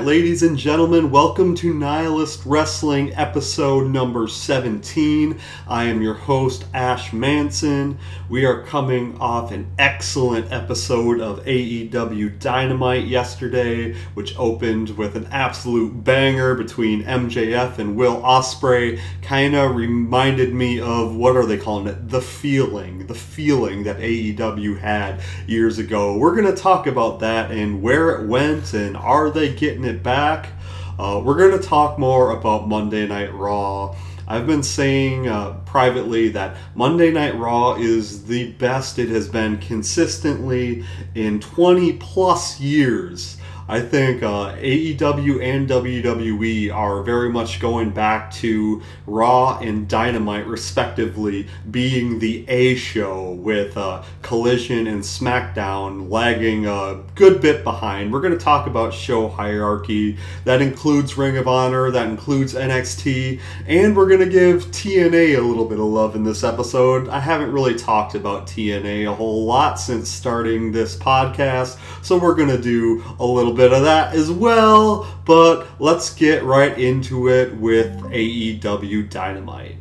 ladies and gentlemen, welcome to Nihilist Wrestling episode number 17. I am your host, Ash Manson. We are coming off an excellent episode of AEW Dynamite yesterday, which opened with an absolute banger between MJF and Will Ospreay. Kinda reminded me of, what are they calling it? The feeling that AEW had years ago. We're going to talk about that and where it went and are they getting it back. We're going to talk more about Monday Night Raw. I've been saying privately that Monday Night Raw is the best it has been consistently in 20 plus years. I think AEW and WWE are very much going back to Raw and Dynamite, respectively, being the A show, with Collision and SmackDown lagging a good bit behind. We're going to talk about show hierarchy. That includes Ring of Honor, that includes NXT, and we're going to give TNA a little bit of love in this episode. I haven't really talked about TNA a whole lot since starting this podcast, so we're going to do a little bit of that as well, but let's get right into it with AEW Dynamite.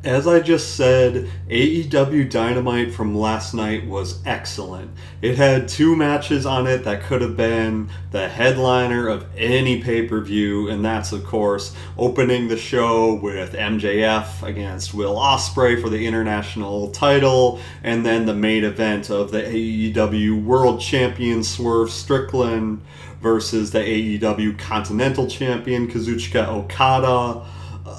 As I just said, AEW Dynamite from last night was excellent. It had two matches on it that could have been the headliner of any pay-per-view, and that's, of course, opening the show with MJF against Will Ospreay for the international title, and then the main event of the AEW World Champion Swerve Strickland versus the AEW Continental Champion Kazuchika Okada.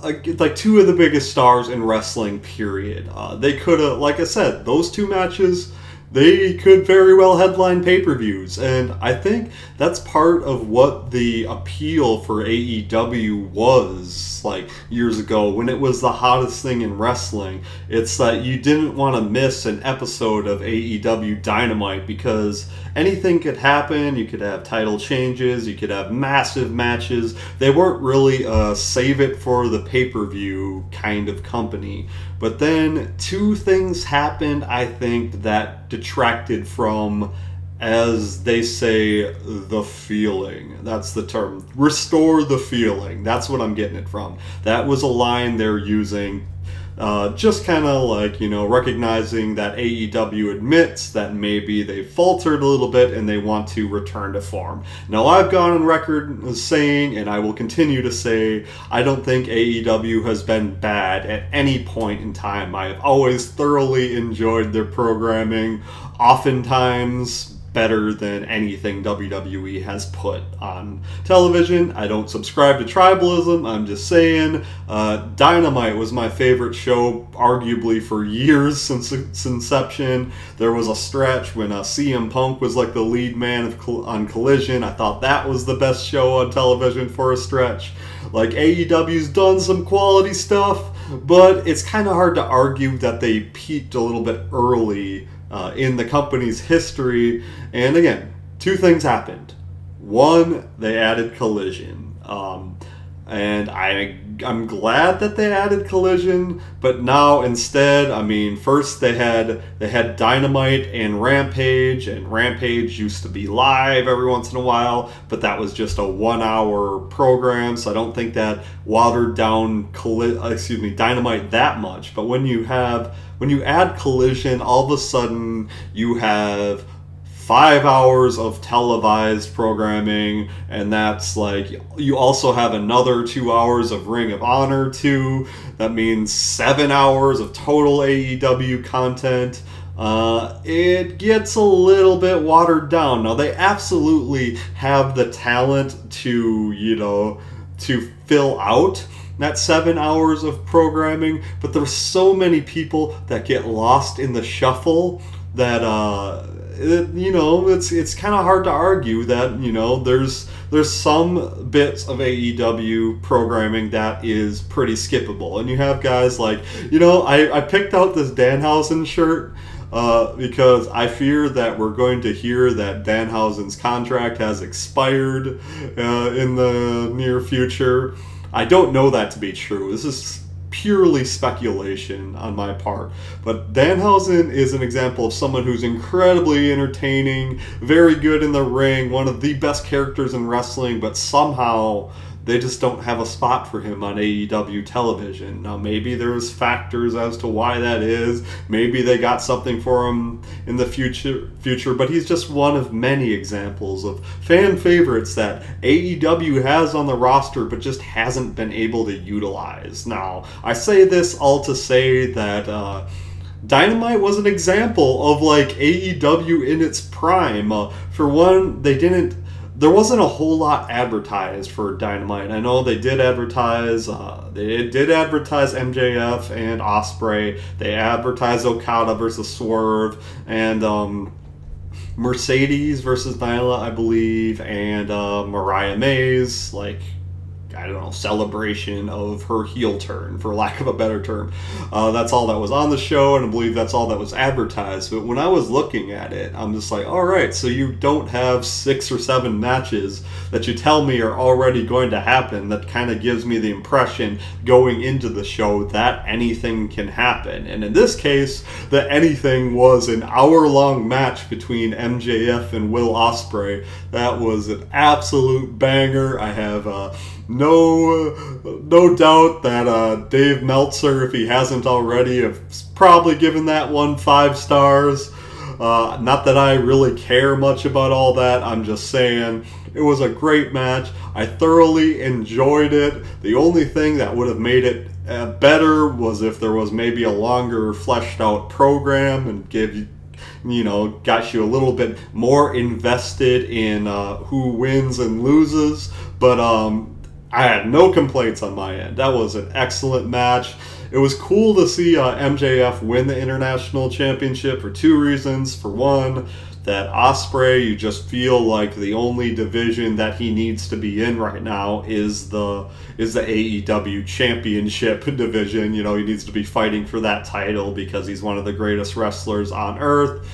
Like two of the biggest stars in wrestling, period. They could have, like I said, those two matches, they could very well headline pay-per-views, and I think that's part of what the appeal for AEW was, like, years ago, when it was the hottest thing in wrestling. It's that you didn't want to miss an episode of AEW Dynamite, because anything could happen. You could have title changes, you could have massive matches. They weren't really a save it for the pay-per-view kind of company. But then two things happened, I think, that detracted from, as they say, the feeling. That's the term. Restore the feeling. That's what I'm getting it from. That was a line they're using. Just kind of like, recognizing that AEW admits that maybe they faltered a little bit and they want to return to form. Now, I've gone on record saying, and I will continue to say, I don't think AEW has been bad at any point in time. I've always thoroughly enjoyed their programming, oftentimes better than anything WWE has put on television. I don't subscribe to tribalism. I'm just saying, Dynamite was my favorite show, arguably for years since its inception. There was a stretch when CM Punk was like the lead man on Collision. I thought that was the best show on television for a stretch. Like, AEW's done some quality stuff, but it's kind of hard to argue that they peaked a little bit early in the company's history. And again, two things happened. One, they added Collision. And I'm glad that they added Collision, but now instead, first they had Dynamite and Rampage used to be live every once in a while, but that was just a 1 hour program, so I don't think that watered down Dynamite that much. But when you add Collision, all of a sudden you have 5 hours of televised programming, and that's like, you also have another 2 hours of Ring of Honor too. That means 7 hours of total AEW content. It gets a little bit watered down. Now, they absolutely have the talent to fill out that 7 hours of programming, but there's so many people that get lost in the shuffle that it's kind of hard to argue that there's some bits of AEW programming that is pretty skippable. And you have guys like, I picked out this Danhausen shirt because I fear that we're going to hear that Danhausen's contract has expired in the near future. I don't know that to be true. This is purely speculation on my part. But Danhausen is an example of someone who's incredibly entertaining, very good in the ring, one of the best characters in wrestling, but somehow they just don't have a spot for him on AEW television. Now, maybe there's factors as to why that is. Maybe they got something for him in the future, but he's just one of many examples of fan favorites that AEW has on the roster but just hasn't been able to utilize. Now, I say this all to say that Dynamite was an example of like AEW in its prime. For one, there wasn't a whole lot advertised for Dynamite. I know they did advertise. They did advertise MJF and Ospreay. They advertised Okada versus Swerve and Mercedes versus Nyla, I believe, and Mariah May's celebration of her heel turn, for lack of a better term. That's all that was on the show, and I believe that's all that was advertised. But when I was looking at it, I'm just like, all right, so you don't have 6 or 7 matches that you tell me are already going to happen. That kind of gives me the impression going into the show that anything can happen. And in this case, the anything was an hour-long match between MJF and Will Ospreay. That was an absolute banger. I have no doubt that Dave Meltzer, if he hasn't already, has probably given that one 5 stars. Not that I really care much about all that. I'm just saying it was a great match. I thoroughly enjoyed it. The only thing that would have made it better was if there was maybe a longer fleshed out program and got you a little bit more invested in who wins and loses. But I had no complaints on my end. That was an excellent match. It was cool to see MJF win the International Championship for 2 reasons. For one, that Ospreay, you just feel like the only division that he needs to be in right now is the AEW Championship division. He needs to be fighting for that title because he's one of the greatest wrestlers on earth.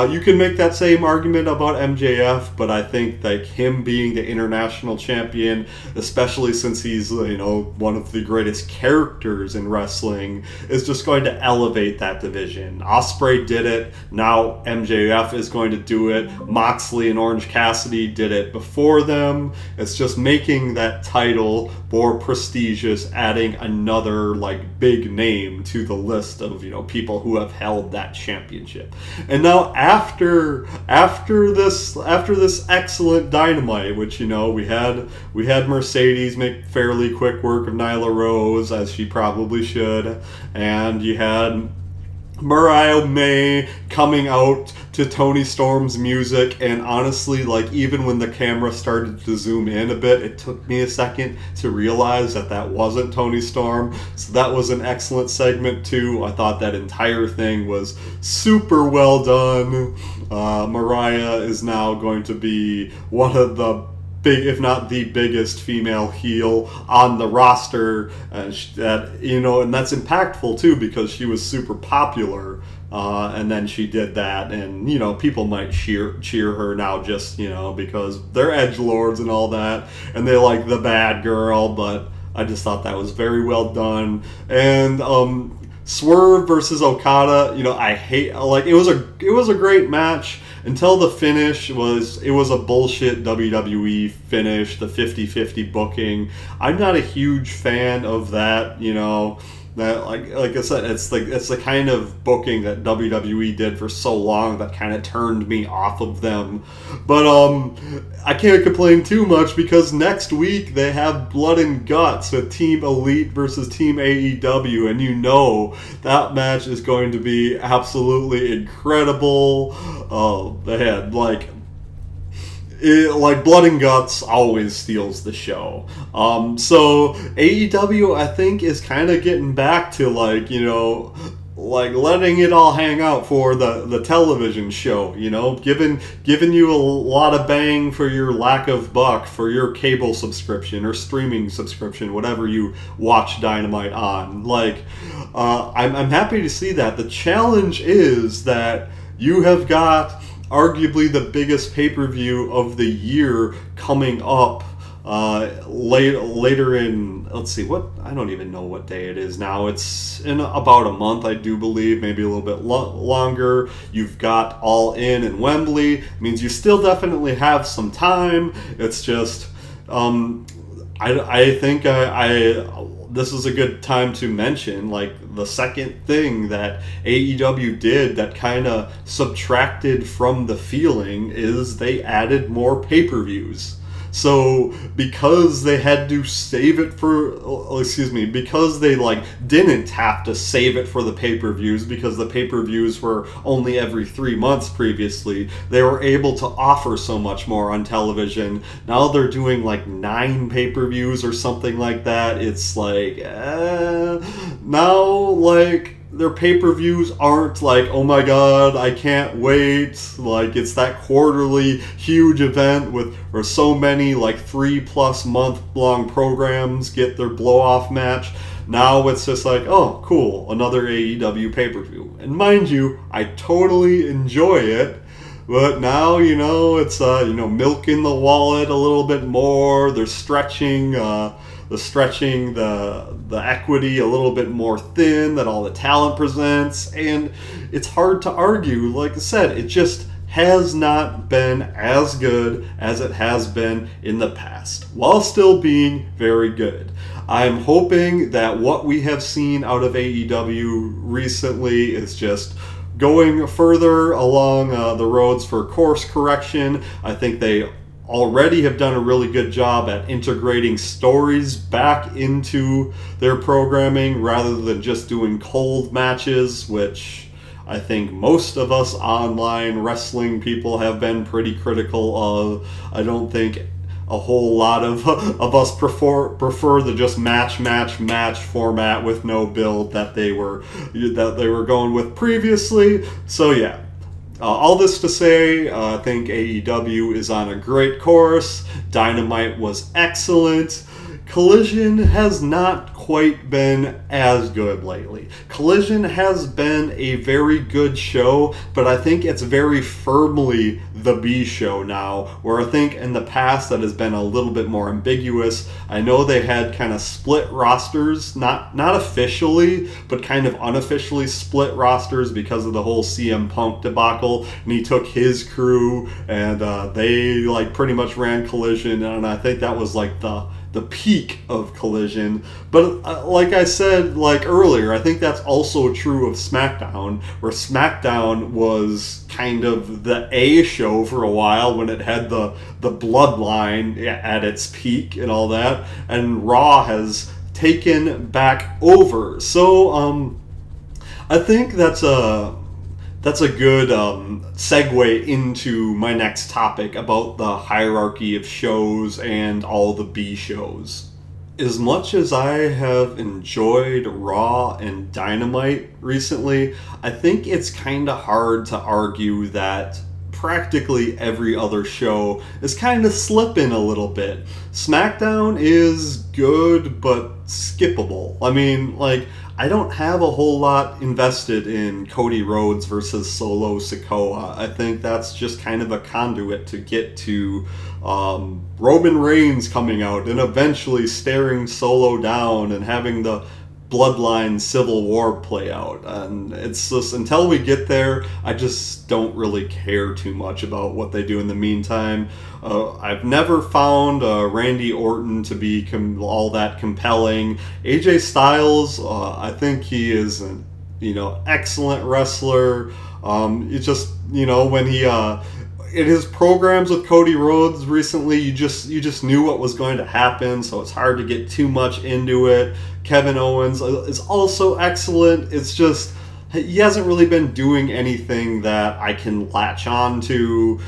You can make that same argument about MJF, but I think him being the international champion, especially since he's one of the greatest characters in wrestling, is just going to elevate that division. Ospreay did it. Now MJF is going to do it. Moxley and Orange Cassidy did it before them. It's just making that title more prestigious, adding another big name to the list of people who have held that championship. And now after this excellent Dynamite, which we had Mercedes make fairly quick work of Nyla Rose, as she probably should, and you had Mariah May coming out to Toni Storm's music, and honestly, even when the camera started to zoom in a bit, it took me a second to realize that wasn't Toni Storm. So that was an excellent segment too. I thought that entire thing was super well done. Mariah is now going to be one of the if not the biggest female heel on the roster, and that's impactful too because she was super popular, and then she did that, and people might cheer her now just because they're edgelords and all that, and they like the bad girl, but I just thought that was very well done. And Swerve versus Okada, I hate it was a great match. Until the finish it was a bullshit WWE finish, the 50-50 booking. I'm not a huge fan of that, that like I said, it's the kind of booking that WWE did for so long that kind of turned me off of them. But I can't complain too much because next week they have Blood and Guts with Team Elite versus Team AEW, and that match is going to be absolutely incredible. Oh man, Blood and Guts always steals the show. So AEW, I think, is kind of getting back to letting it all hang out for the television show, giving you a lot of bang for your lack of buck for your cable subscription or streaming subscription, whatever you watch Dynamite on. I'm happy to see that. The challenge is that you have got arguably the biggest pay-per-view of the year coming up later in, let's see, I don't even know what day it is now. It's in about a month, I do believe, maybe a little bit longer. You've got All In Wembley. It means you still definitely have some time. It's just, I think this is a good time to mention, like, the second thing that AEW did that kind of subtracted from the feeling is they added more pay-per-views. So because they had to save it because they didn't have to save it for the pay-per-views because the pay-per-views were only every 3 months previously, they were able to offer so much more on television. Now they're doing 9 pay-per-views or something like that. It's now their pay-per-views aren't oh my god, I can't wait. It's that quarterly huge event where so many 3+ month long programs get their blow-off match. Now it's just oh, cool, another AEW pay-per-view. And mind you, I totally enjoy it. But now, it's, milking the wallet a little bit more. They're stretching the equity a little bit more thin that all the talent presents. And it's hard to argue. Like I said, it just has not been as good as it has been in the past, while still being very good. I'm hoping that what we have seen out of AEW recently is just going further along the roads for course correction. I think they already have done a really good job at integrating stories back into their programming rather than just doing cold matches, which I think most of us online wrestling people have been pretty critical of. I don't think a whole lot of us prefer the just match format with no build that they were going with previously. So yeah, all this to say, I think AEW is on a great course. Dynamite was excellent. Collision has not quite been as good lately. Collision has been a very good show, but I think it's very firmly the B show now, where I think in the past that has been a little bit more ambiguous. I know they had kind of split rosters, not officially, but kind of unofficially split rosters because of the whole CM Punk debacle, and he took his crew, and they pretty much ran Collision, and I think that was the peak of Collision. But like I said earlier, I think that's also true of SmackDown, where SmackDown was kind of the A show for a while when it had the bloodline at its peak and all that, and Raw has taken back over. So I think that's a good segue into my next topic about the hierarchy of shows and all the B shows. As much as I have enjoyed Raw and Dynamite recently, I think it's kind of hard to argue that practically every other show is kind of slipping a little bit. SmackDown is good, but skippable. I mean, I don't have a whole lot invested in Cody Rhodes versus Solo Sikoa. I think that's just kind of a conduit to get to Roman Reigns coming out and eventually staring Solo down and having the Bloodline Civil War play out. And it's just, until we get there, I just don't really care too much about what they do in the meantime. I've never found Randy Orton to be all that compelling. AJ Styles, I think he is an excellent wrestler. It just, when he in his programs with Cody Rhodes recently, you just knew what was going to happen, so it's hard to get too much into it. Kevin Owens is also excellent. It's just he hasn't really been doing anything that I can latch on to.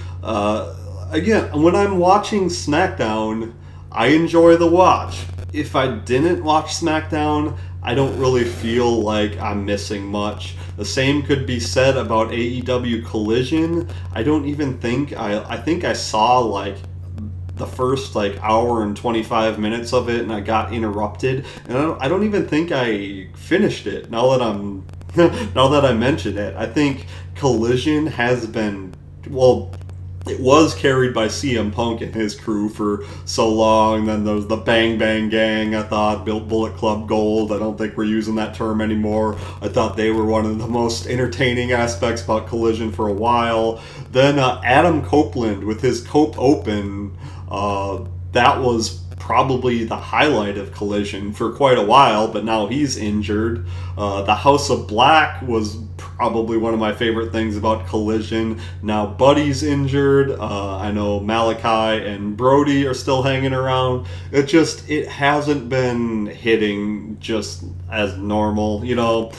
Again, when I'm watching SmackDown, I enjoy the watch. If I didn't watch SmackDown, I don't really feel like I'm missing much. The same could be said about AEW Collision. I don't even think I think I saw the first hour and 25 minutes of it, and I got interrupted, and I don't even think I finished it. Now that I mention it, I think Collision has been, well, it was carried by CM Punk and his crew for so long. Then there was the Bang Bang Gang, I thought, built Bullet Club Gold. I don't think we're using that term anymore. I thought they were one of the most entertaining aspects about Collision for a while. Then Adam Copeland with his Cope Open, that was probably the highlight of Collision for quite a while, but now he's injured. The House of Black was probably one of my favorite things about Collision. Now Buddy's injured. I know Malachi and Brody are still hanging around. It hasn't been hitting just as normal, you know.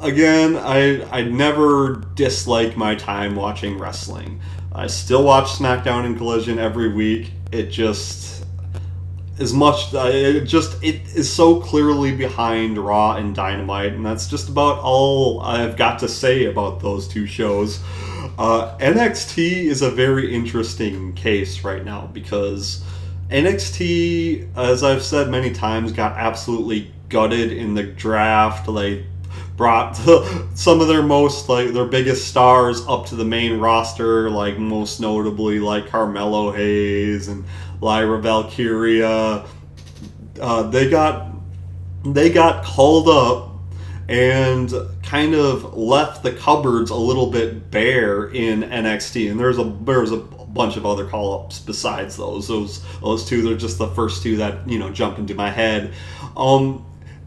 Again, I never dislike my time watching wrestling. I still watch SmackDown and Collision every week. It just it is so clearly behind Raw and Dynamite, and that's just about all I've got to say about those two shows. NXT is a very interesting case right now because NXT, as I've said many times, got absolutely gutted in the draft. Like, brought some of their biggest stars up to the main roster, like most notably like Carmelo Hayes and Lyra Valkyria. They got called up and kind of left the cupboards a little bit bare in NXT, and there's a bunch of other call-ups besides those two. They're just the first two that jump into my head.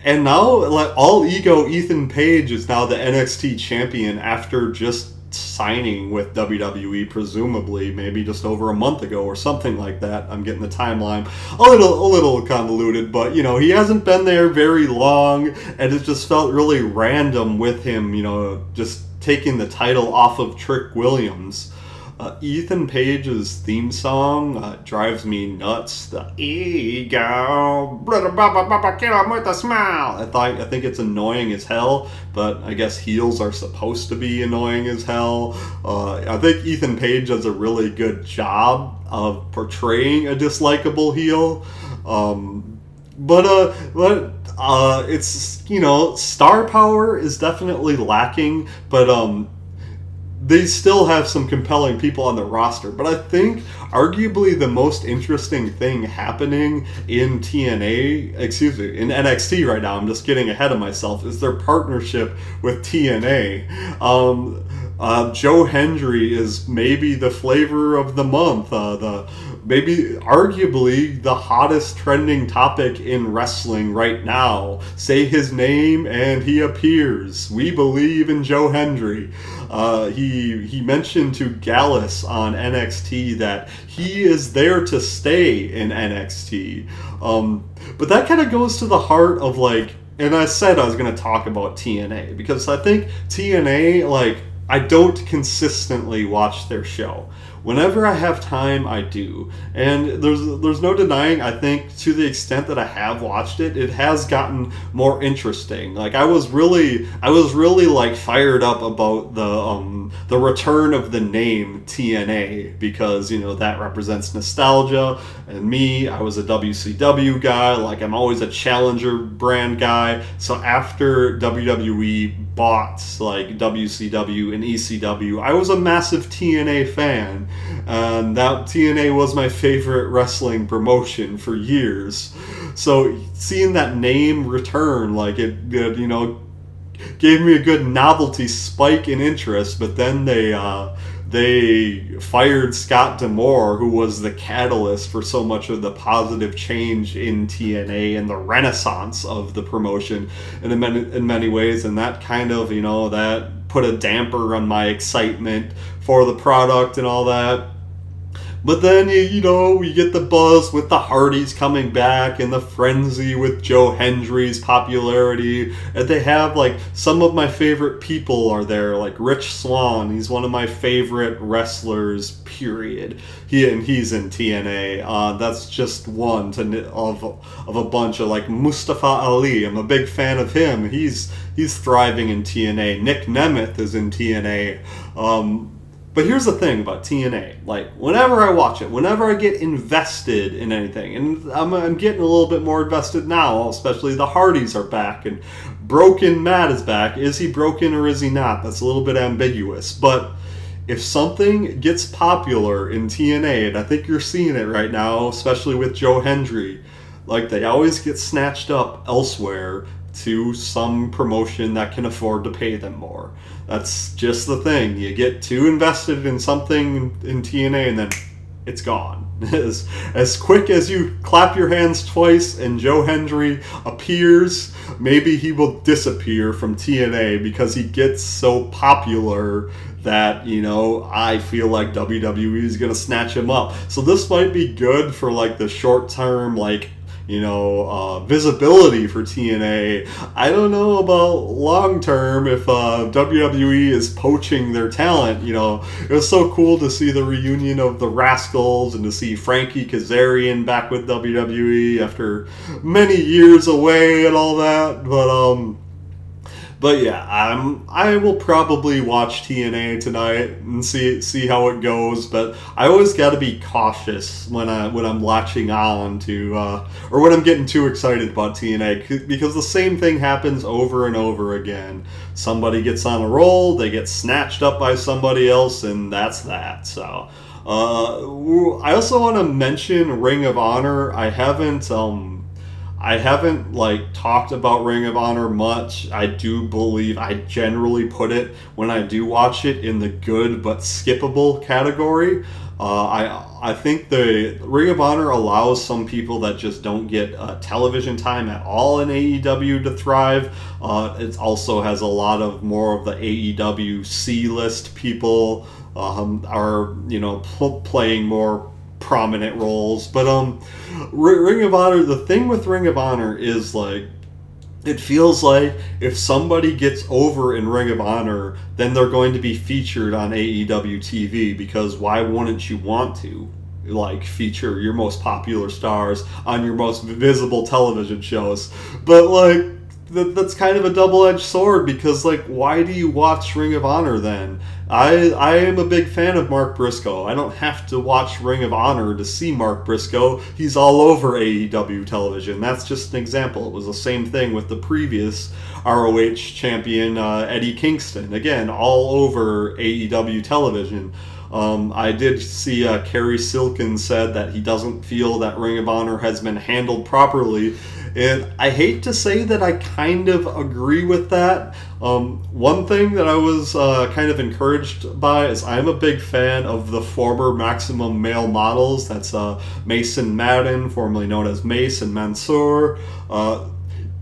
And now, like, all ego Ethan Page is now the NXT champion after just signing with WWE, presumably maybe just over a month ago or something like that. I'm getting the timeline a little convoluted, but he hasn't been there very long, and it just felt really random with him, just taking the title off of Trick Williams. Ethan Page's theme song drives me nuts. The ego, kill him with a smile. I think it's annoying as hell, but I guess heels are supposed to be annoying as hell. I think Ethan Page does a really good job of portraying a dislikable heel. But it's star power is definitely lacking, but they still have some compelling people on the roster. But I think arguably the most interesting thing happening in NXT right now, I'm just getting ahead of myself, is their partnership with TNA. Joe Hendry is maybe the flavor of the month. Maybe arguably the hottest trending topic in wrestling right now. Say his name and he appears. We believe in Joe Hendry. He mentioned to Gallus on NXT that he is there to stay in NXT. But that kind of goes to the heart of, like, and I said I was going to talk about TNA because I think TNA, like, I don't consistently watch their show. Whenever I have time, I do. And there's no denying, I think, to the extent that I have watched it, it has gotten more interesting. Like, I was really like fired up about the return of the name TNA because, that represents nostalgia. And me, I was a WCW guy. Like, I'm always a challenger brand guy. So after WWE bought, like, WCW and ECW, I was a massive TNA fan. And that TNA was my favorite wrestling promotion for years. So seeing that name return, like, it gave me a good novelty spike in interest. But then they fired Scott D'Amore, who was the catalyst for so much of the positive change in TNA and the renaissance of the promotion in many ways. And that kind of, that put a damper on my excitement for the product and all that. But then, we get the buzz with the Hardys coming back and the frenzy with Joe Hendry's popularity. And they have, like, some of my favorite people are there, like Rich Swann. He's one of my favorite wrestlers, period. He's in TNA. That's just one of a bunch of, like, Mustafa Ali. I'm a big fan of him. He's thriving in TNA. Nick Nemeth is in TNA. But here's the thing about TNA. Like, whenever I watch it, whenever I get invested in anything, and I'm getting a little bit more invested now, especially the Hardys are back, and Broken Matt is back. Is he broken or is he not? That's a little bit ambiguous. But if something gets popular in TNA, and I think you're seeing it right now, especially with Joe Hendry, like they always get snatched up elsewhere to some promotion that can afford to pay them more. That's just the thing. You get too invested in something in TNA and then it's gone. As quick as you clap your hands twice and Joe Hendry appears, maybe he will disappear from TNA because he gets so popular that, you know, I feel like WWE is going to snatch him up. So this might be good for like the short term, like, you know, visibility for TNA. I don't know about long term if WWE is poaching their talent. You know, it was so cool to see the reunion of the Rascals and to see Frankie Kazarian back with WWE after many years away and all that. But yeah, I will probably watch TNA tonight and see how it goes. But I always got to be cautious when I'm latching on to or when I'm getting too excited about TNA, because the same thing happens over and over again. Somebody gets on a roll, they get snatched up by somebody else, and that's that. So I also want to mention Ring of Honor. I haven't like talked about Ring of Honor much. I do believe I generally put it, when I do watch it, in the good but skippable category. I think the Ring of Honor allows some people that just don't get television time at all in AEW to thrive. It also has a lot of more of the AEW C-list people are, you know, playing more prominent roles. But Ring of Honor, the thing with Ring of Honor is, like, it feels like if somebody gets over in Ring of Honor, then they're going to be featured on AEW TV, because why wouldn't you want to, like, feature your most popular stars on your most visible television shows? But, like, that's kind of a double-edged sword, because, like, why do you watch Ring of Honor then? I am a big fan of Mark Briscoe. I don't have to watch Ring of Honor to see Mark Briscoe. He's all over AEW television. That's just an example. It was the same thing with the previous ROH champion, Eddie Kingston. Again, all over AEW television. I did see Kerry Silkin said that he doesn't feel that Ring of Honor has been handled properly. And I hate to say that I kind of agree with that. One thing that I was kind of encouraged by is I'm a big fan of the former Maximum male models. That's Mason Madden, formerly known as Mace, and Mansoor.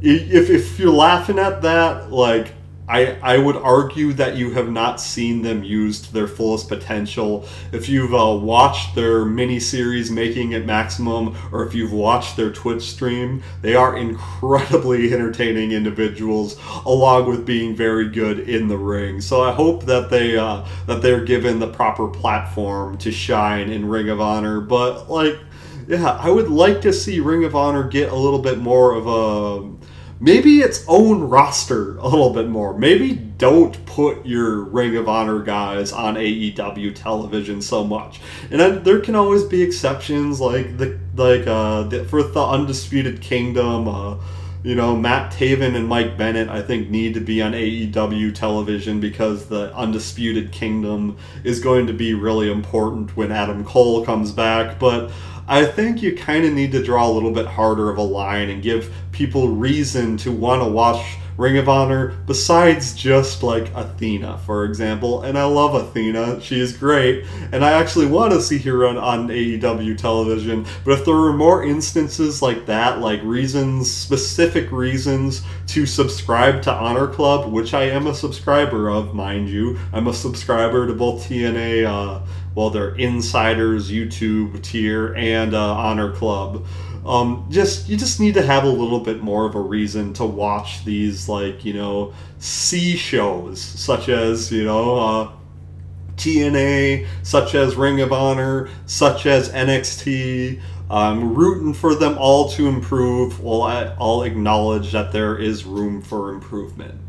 If you're laughing at that, like, I would argue that you have not seen them used to their fullest potential. If you've watched their mini-series Making It Maximum, or if you've watched their Twitch stream, they are incredibly entertaining individuals, along with being very good in the ring. So I hope that they're given the proper platform to shine in Ring of Honor. But, like, yeah, I would like to see Ring of Honor get a little bit more of a, maybe its own roster a little bit more. Maybe don't put your Ring of Honor guys on AEW television so much. And then there can always be exceptions, like for the Undisputed Kingdom. You know, Matt Taven and Mike Bennett, I think, need to be on AEW television, because the Undisputed Kingdom is going to be really important when Adam Cole comes back. But I think you kind of need to draw a little bit harder of a line and give people reason to want to watch Ring of Honor, besides just, like, Athena, for example. And I love Athena. She's great. And I actually want to see her on AEW television. But if there were more instances like that, like specific reasons to subscribe to Honor Club, which I am a subscriber of, mind you. I'm a subscriber to both TNA, their Insiders YouTube tier and Honor Club. You just need to have a little bit more of a reason to watch these, like, you know, C shows, such as, you know, TNA, such as Ring of Honor, such as NXT. I'm rooting for them all to improve. Well, I'll acknowledge that there is room for improvement.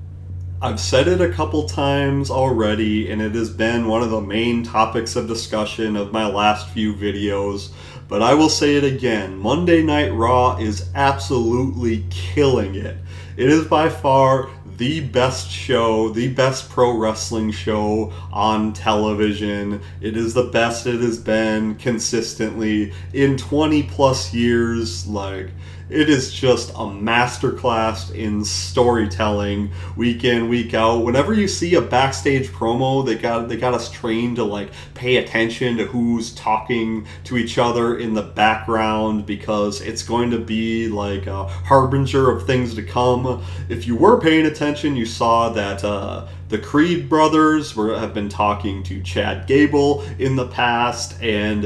I've said it a couple times already, and it has been one of the main topics of discussion of my last few videos, but I will say it again. Monday Night Raw is absolutely killing it. It is by far the best show, the best pro wrestling show on television. It is the best it has been consistently in 20 plus years. Like, it is just a masterclass in storytelling, week in, week out. Whenever you see a backstage promo, they got us trained to like pay attention to who's talking to each other in the background, because it's going to be like a harbinger of things to come. If you were paying attention, you saw that the Creed brothers have been talking to Chad Gable in the past, and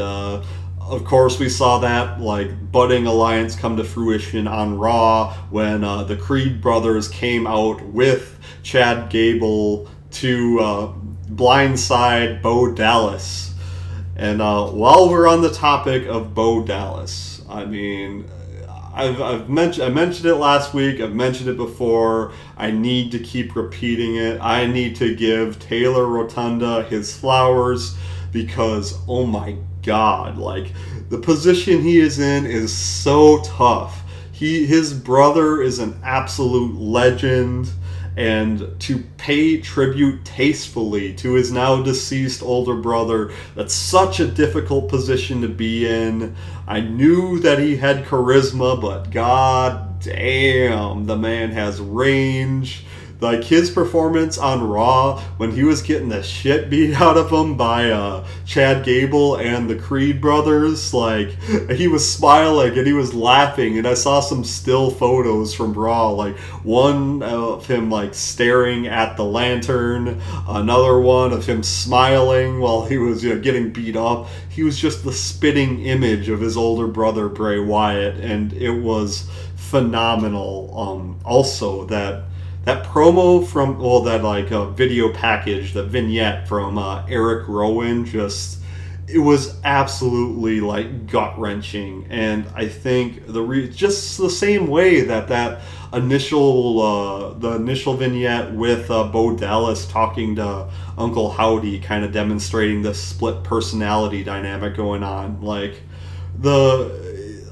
of course, we saw that like budding alliance come to fruition on Raw when the Creed brothers came out with Chad Gable to blindside Bo Dallas. And while we're on the topic of Bo Dallas, I mean, I mentioned it last week. I've mentioned it before. I need to keep repeating it. I need to give Taylor Rotunda his flowers, because oh my God, like, the position he is in is so tough. His brother is an absolute legend, and to pay tribute tastefully to his now deceased older brother, that's such a difficult position to be in. I knew that he had charisma, but god damn, the man has range. Like, his performance on Raw when he was getting the shit beat out of him by Chad Gable and the Creed brothers, like, he was smiling and he was laughing, and I saw some still photos from Raw, like one of him like staring at the lantern, another one of him smiling while he was getting beat up. He was just the spitting image of his older brother Bray Wyatt, and it was phenomenal. Also, that promo from, well, that like video package, the vignette from Eric Rowan, just, it was absolutely like gut wrenching. And I think just the same way that initial the initial vignette with Bo Dallas talking to Uncle Howdy, kind of demonstrating the split personality dynamic going on, like,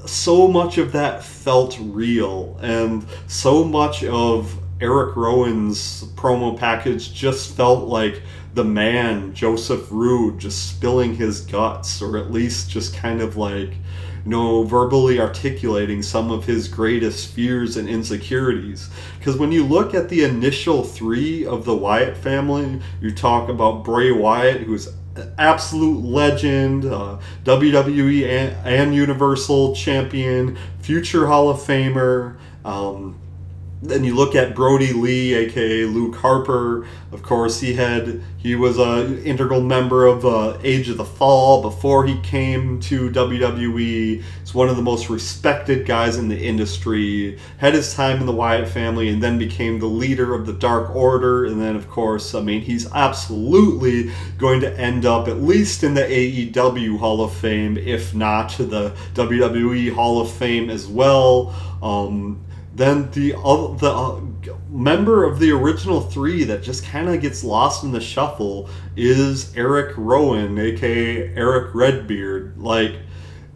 so much of that felt real, and so much of Eric Rowan's promo package just felt like the man, Joseph Rude, just spilling his guts, or at least just kind of like, verbally articulating some of his greatest fears and insecurities. Because when you look at the initial three of the Wyatt family, you talk about Bray Wyatt, who's an absolute legend, WWE and Universal Champion, future Hall of Famer. Then you look at Brody Lee, aka Luke Harper. Of course, he was an integral member of Age of the Fall before he came to WWE. He's one of the most respected guys in the industry. Had his time in the Wyatt family, and then became the leader of the Dark Order. And then, of course, I mean, he's absolutely going to end up at least in the AEW Hall of Fame, if not the WWE Hall of Fame as well. Then the member of the original three that just kind of gets lost in the shuffle is Eric Rowan, aka Eric Redbeard. Like,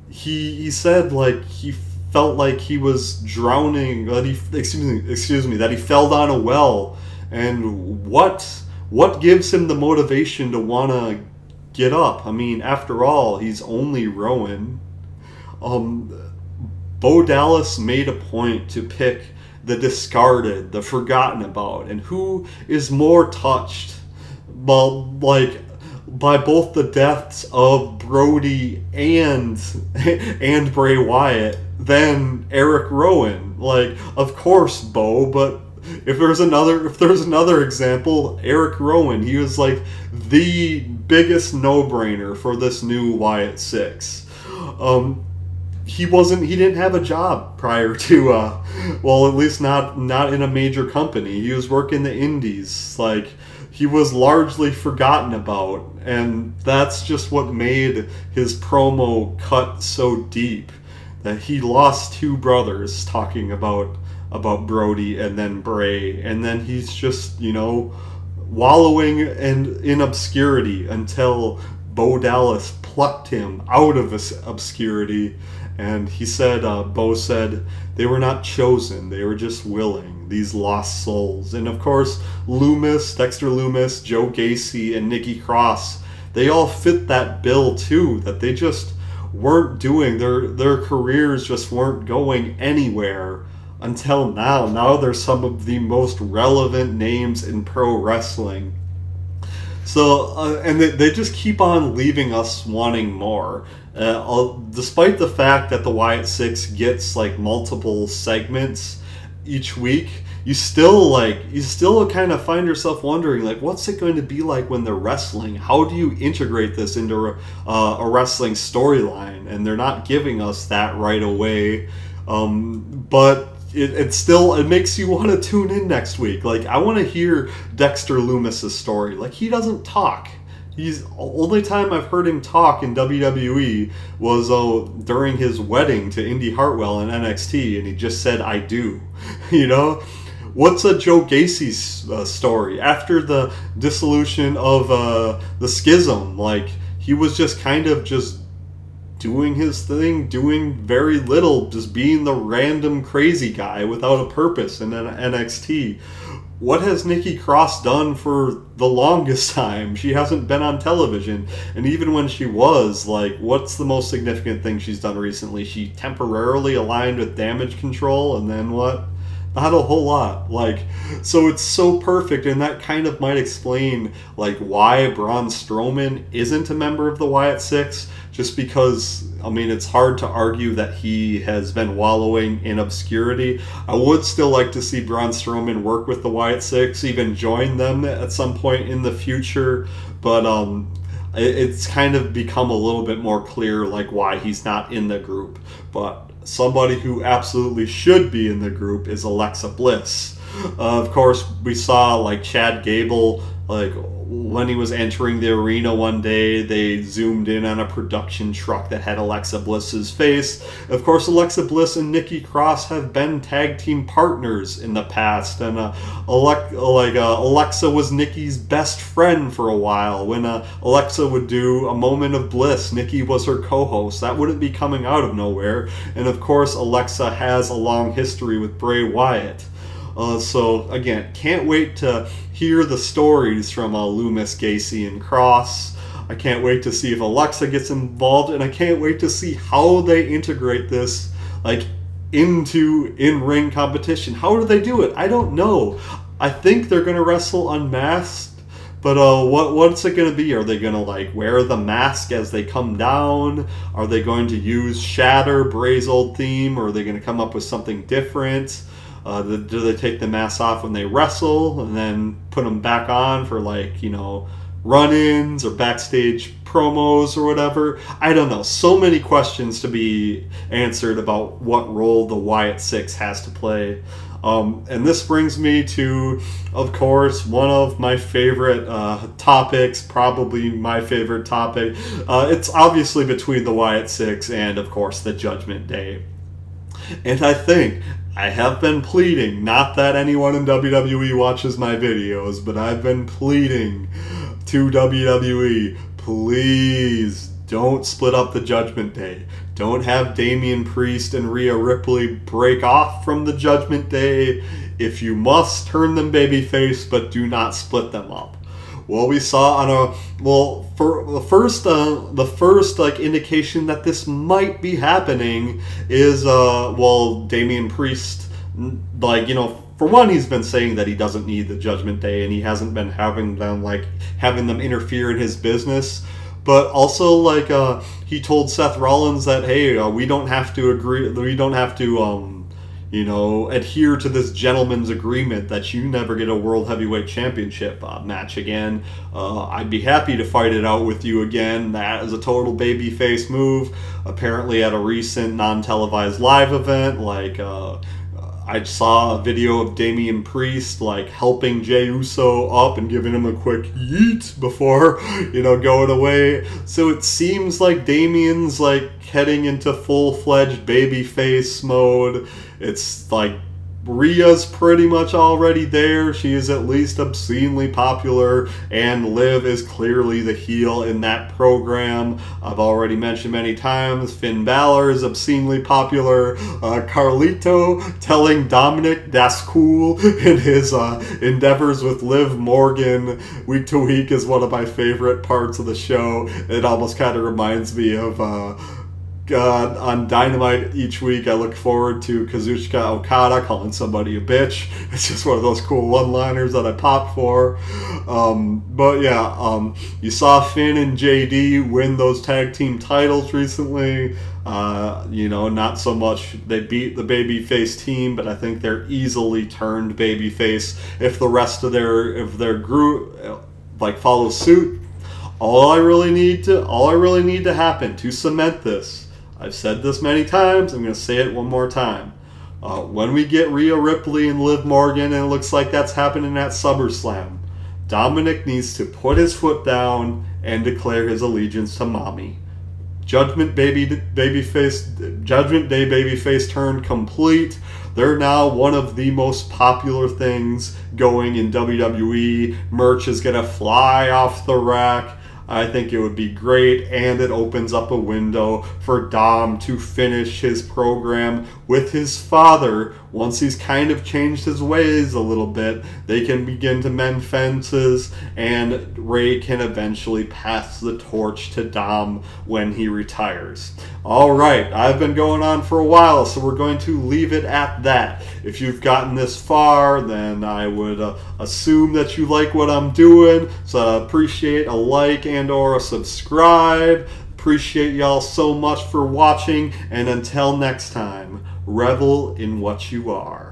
he said, like, he felt like he was drowning, that he fell down a well, and what gives him the motivation to want to get up? I mean, after all, he's only Rowan. Bo Dallas made a point to pick the discarded, the forgotten about, and who is more touched, well, like, by both the deaths of Brody and Bray Wyatt than Eric Rowan. Like, of course, Bo, but if there's another example, Eric Rowan. He was like the biggest no-brainer for this new Wyatt Six. He didn't have a job prior to, well, at least not in a major company. He was working the indies. Like, he was largely forgotten about, and that's just what made his promo cut so deep, that he lost two brothers talking about Brody and then Bray, and then he's just, wallowing in obscurity until Bo Dallas plucked him out of obscurity And he said, Bo said, they were not chosen, they were just willing, these lost souls. And of course, Loomis, Dexter Loomis, Joe Gacy, and Nikki Cross, they all fit that bill too, that they just weren't doing, their careers just weren't going anywhere until now. Now they're some of the most relevant names in pro wrestling. So, and they just keep on leaving us wanting more. Despite the fact that the Wyatt Six gets like multiple segments each week, you still kind of find yourself wondering, like, what's it going to be like when they're wrestling? How do you integrate this into a wrestling storyline? And they're not giving us that right away. But it makes you want to tune in next week. Like, I want to hear Dexter Loomis's story. Like, he doesn't talk. He's only time I've heard him talk in WWE was during his wedding to Indy Hartwell in NXT, and he just said, "I do." You know, what's a Joe Gacy's story after the dissolution of the Schism? Like, he was just kind of just doing his thing, doing very little, just being the random crazy guy without a purpose in NXT. What has Nikki Cross done for the longest time? She hasn't been on television. And even when she was, like, what's the most significant thing she's done recently? She temporarily aligned with Damage Control, and then what? Not a whole lot. Like, so it's so perfect, and that kind of might explain, like, why Braun Strowman isn't a member of the Wyatt Six, just because, I mean, it's hard to argue that he has been wallowing in obscurity. I would still like to see Braun Strowman work with the Wyatt Six, even join them at some point in the future, but it's kind of become a little bit more clear, like, why he's not in the group. But somebody who absolutely should be in the group is Alexa Bliss. Of course, we saw, like, Chad Gable, like, when he was entering the arena one day, they zoomed in on a production truck that had Alexa Bliss's face. Of course, Alexa Bliss and Nikki Cross have been tag team partners in the past, and Alexa was Nikki's best friend for a while. When Alexa would do a Moment of Bliss, Nikki was her co-host. That wouldn't be coming out of nowhere. And of course, Alexa has a long history with Bray Wyatt. So again, can't wait to hear the stories from Loomis, Gacy, and Cross. I can't wait to see if Alexa gets involved, and I can't wait to see how they integrate this, like, into in-ring competition. How do they do it? I don't know. I think they're gonna wrestle unmasked, but what's it gonna be? Are they gonna, like, wear the mask as they come down? Are they going to use Shatter, Bray's old theme, or are they gonna come up with something different? Do they take the masks off when they wrestle and then put them back on for, like, you know, run-ins or backstage promos or whatever? I don't know. So many questions to be answered about what role the Wyatt Six has to play. And this brings me to, of course, one of my favorite topics, probably my favorite topic. It's obviously between the Wyatt Six and, of course, the Judgment Day. And I have been pleading, not that anyone in WWE watches my videos, but I've been pleading to WWE, please don't split up the Judgment Day. Don't have Damian Priest and Rhea Ripley break off from the Judgment Day. If you must, turn them babyface, but do not split them up. Well, we saw for the first like indication that this might be happening is Damian Priest, like, you know, for one, he's been saying that he doesn't need the Judgment Day, and he hasn't been having them interfere in his business. But also, like, he told Seth Rollins that, hey, we don't have to agree, we don't have to adhere to this gentleman's agreement that you never get a World Heavyweight Championship match again. I'd be happy to fight it out with you again. That is a total babyface move. Apparently at a recent non-televised live event, like, I saw a video of Damian Priest, like, helping Jey Uso up and giving him a quick yeet before, going away. So it seems like Damian's, like, heading into full-fledged babyface mode. It's like, Rhea's pretty much already there. She is at least obscenely popular, and Liv is clearly the heel in that program. I've already mentioned many times, Finn Balor is obscenely popular. Carlito telling Dominic that's cool in his endeavors with Liv Morgan week to week is one of my favorite parts of the show. It almost kind of reminds me of on Dynamite each week. I look forward to Kazuchika Okada calling somebody a bitch. It's just one of those cool one-liners that I pop for. But yeah, you saw Finn and JD win those tag team titles recently. Not so much they beat the babyface team, but I think they're easily turned babyface if the rest of their group follows suit. All I really need to happen to cement this, I've said this many times, I'm going to say it one more time. When we get Rhea Ripley and Liv Morgan, and it looks like that's happening at SummerSlam, Dominic needs to put his foot down and declare his allegiance to Mommy. Judgment Day babyface turn complete. They're now one of the most popular things going in WWE. Merch is going to fly off the rack. I think it would be great, and it opens up a window for Dom to finish his program with his father. Once he's kind of changed his ways a little bit, they can begin to mend fences, and Ray can eventually pass the torch to Dom when he retires. Alright, I've been going on for a while, so we're going to leave it at that. If you've gotten this far, then I would assume that you like what I'm doing, so I appreciate a like and or a subscribe. Appreciate y'all so much for watching, and until next time, revel in what you are.